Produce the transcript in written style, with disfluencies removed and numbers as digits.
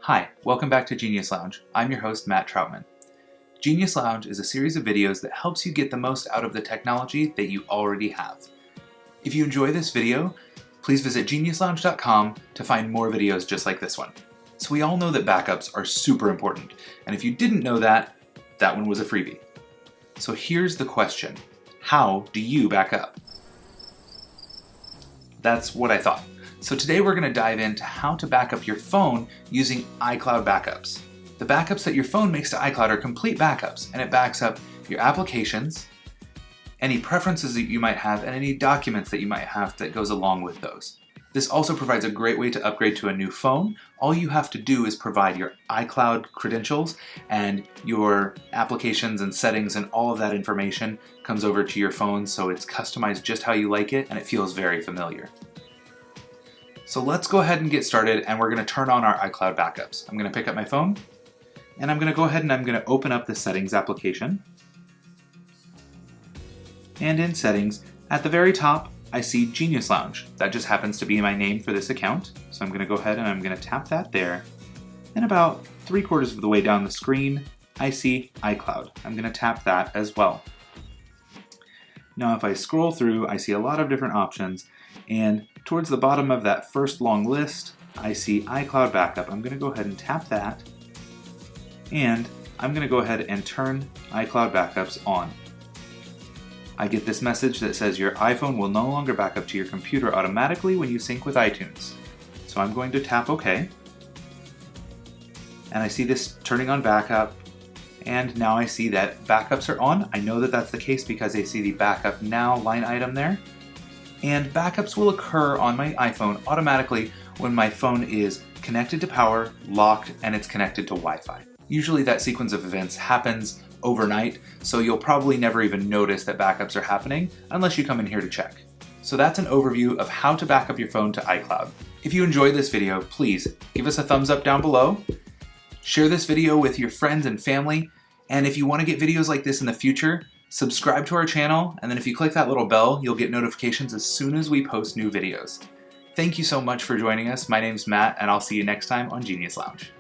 Hi, welcome back to Genius Lounge. I'm your host, Matt Troutman. Genius Lounge is a series of videos that helps you get the most out of the technology that you already have. If you enjoy this video, please visit geniuslounge.com to find more videos just like this one. So we all know that backups are super important, and if you didn't know that, that one was a freebie. So here's the question: how do you back up? That's what I thought. So today we're going to dive into how to back up your phone using iCloud backups. The backups that your phone makes to iCloud are complete backups, and it backs up your applications, any preferences that you might have, and any documents that you might have that goes along with those. This also provides a great way to upgrade to a new phone. All you have to do is provide your iCloud credentials, and your applications and settings and all of that information comes over to your phone, so it's customized just how you like it, and it feels very familiar. So let's go ahead and get started, and we're going to turn on our iCloud backups. I'm going to pick up my phone, and I'm going to go ahead and I'm going to open up the Settings application. And in Settings, at the very top, I see Genius Lounge. That just happens to be my name for this account. So I'm going to go ahead and I'm going to tap that there. And about 3/4 of the way down the screen, I see iCloud. I'm going to tap that as well. Now if I scroll through, I see a lot of different options, and towards the bottom of that first long list, I see iCloud Backup. I'm going to go ahead and tap that, and I'm going to go ahead and turn iCloud Backups on. I get this message that says your iPhone will no longer back up to your computer automatically when you sync with iTunes. So I'm going to tap OK, and I see this turning on backup, and now I see that backups are on. I know that that's the case because I see the Backup Now line item there. And backups will occur on my iPhone automatically when my phone is connected to power, locked, and it's connected to Wi-Fi. Usually that sequence of events happens overnight, so you'll probably never even notice that backups are happening unless you come in here to check. So that's an overview of how to back up your phone to iCloud. If you enjoyed this video, please give us a thumbs up down below, share this video with your friends and family, and if you want to get videos like this in the future, subscribe to our channel, and then if you click that little bell, you'll get notifications as soon as we post new videos. Thank you so much for joining us. My name's Matt, and I'll see you next time on Genius Lounge.